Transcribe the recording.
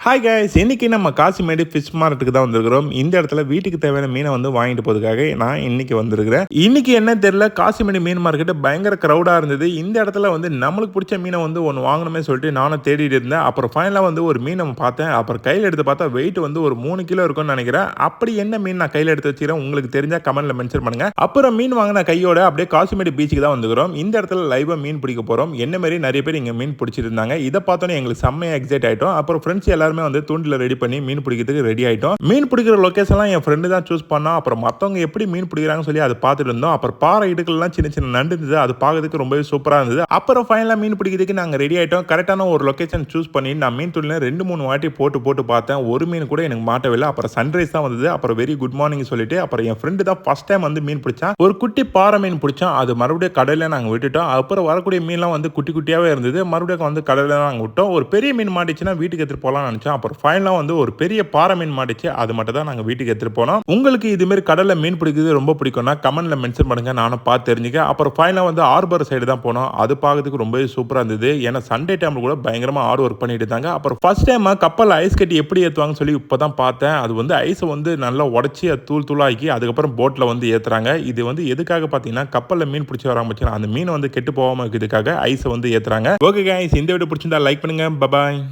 Hi guys, இன்னைக்கு நம்ம Kasimedu fish மார்க்கெட்டுக்கு தான் வந்திருக்கிறோம். இந்த இடத்துல வீட்டுக்கு தேவையான மீனை வந்து வாங்கிட்டு போறதுக்காக நான் இன்னைக்கு வந்திருக்கிறேன். இன்னைக்கு என்ன தெரியல, காசிமேடு மீன் மார்க்கெட் பயங்கர கிரௌடா இருந்தது. இந்த இடத்துல வந்து நம்மளுக்கு பிடிச்ச மீனை வந்து ஒன்று வாங்கணுமே சொல்லிட்டு நானும் தேடிட்டு இருந்தேன். அப்புறம் ஃபைனலாக வந்து ஒரு மீனை பார்த்தேன். அப்புறம் கையில் எடுத்து பார்த்தா வெயிட் வந்து ஒரு 3 கிலோ இருக்கும்னு நினைக்கிறேன். அப்படி என்ன மீன் நான் கையில் எடுத்து வச்சுக்கிறேன், உங்களுக்கு தெரிஞ்சா கமெண்ட்ல மென்ஷன் பண்ணுங்க. அப்புறம் மீன் வாங்கின கையோட அப்படியே காசிமேடு பீச்சுக்கு தான் வந்துக்கிறோம். இந்த இடத்துல லைவா மீன் பிடிக்க போறோம். என்ன மாதிரி நிறைய பேர் இங்க மீன் பிடிச்சிட்டு இருந்தாங்க. இதை பார்த்தோன்னே எங்களுக்கு செம்மையா எக்ஸைட் ஆயிட்டோம். அப்புறம் ஃப்ரெண்ட்ஸ் எல்லாரும் வந்து தூண்டில ரெடி பண்ணி மீன் பிடிக்கிறதுக்கு ரெடி ஆயிட்டோம். மீன் பிடிக்கிற லொகேஷன்லாம் என் ஃப்ரெண்டு தான் சூஸ் பண்ணா. அப்புறம் மற்றவங்க எப்படி மீன் பிடிக்கிறாங்கன்னு சொல்லி அதை பார்த்துட்டு இருந்தோம். அப்புறம் பாறை இடுக்கெல்லாம் சின்ன சின்ன நண்டு இருந்தது, அது பார்க்கறதுக்கு ரொம்பவே சூப்பரா இருந்தது. அப்புறம் ஃபைனலா மீன் பிடிக்கிறதுக்கு நாங்கள் ரெடி ஆயிட்டோம். கரெக்டான ஒரு லொகேஷன் சூஸ் பண்ணி நான் மீன் துள்ளில 2-3 வாட்டி போட்டு பார்த்தேன். ஒரு மீன் கூட எனக்கு மாட்டவில்லை. அப்புறம் சன்ரைஸ் தான் வந்தது. அப்புறம் வெரி குட் மார்னிங் சொல்லிட்டு அப்புறம் என் ஃப்ரெண்டு தான் ஃபர்ஸ்ட் டைம் வந்து மீன் பிடிச்சான். ஒரு குட்டி பாறை மீன் பிடிச்சோம். அது மறுபடியும் கடலில் நாங்கள் விட்டுட்டோம். அப்புறம் வரக்கூடிய மீன்லாம் வந்து குட்டி குட்டியாவே இருந்தது. மறுபடியும் வந்து கடலில் நாங்கள் விட்டோம். ஒரு பெரிய மீன் மாட்டிச்சுன்னா வீட்டுக்கு எடுத்துட்டு போகலாம்னு நினைச்சோம். அப்புறம் ஃபைனலாக வந்து ஒரு பெரிய பாறை மீன் மாட்டிச்சு. அது மட்டும் தான் நாங்கள் வீட்டுக்கு எடுத்துட்டு போனோம். உங்களுக்கு இது மாதிரி கடலில் மீன் பிடிக்கிறது ரொம்ப பிடிக்கும்னா கமெண்ட்ல மென்ஷன் பண்ணுங்க, நானும் பார்த்து தெரிஞ்சுக்க. அப்புறம் ஃபைனலாக வந்து ஆர்பர் சைடு தான் போனோம். அது பார்க்கறதுக்கு ரொம்பவே சூப்பராக இருந்தது. ஏன்னா சண்டே டைம்ல கூட பயங்கரமாக ஹார்ட் ஒர்க் பண்ணிட்டு இருந்தாங்க. அப்புறம் ஃபர்ஸ்ட் டைம் கப்பல் ஐஸ் கட்டி எப்படி ஏற்றுவாங்கன்னு சொல்லி இப்போ தான் பார்த்தேன். அது வந்து ஐஸை வந்து நல்லா உடச்சி தூள் தூளாக்கி அதுக்கப்புறம் போட்டில் வந்து ஏற்றுறாங்க. இது வந்து எதுக்காக பார்த்தீங்கன்னா கப்பலில் மீன் பிடிச்சி வராம அந்த மீனை வந்து கெட்டு போகாமல் இருக்கிறதுக்காக ஐஸை வந்து ஏற்றுறாங்க. ஓகே கைஸ், இந்த வீடியோ பிடிச்சிருந்தா லைக் பண்ணுங்க. பபாய்.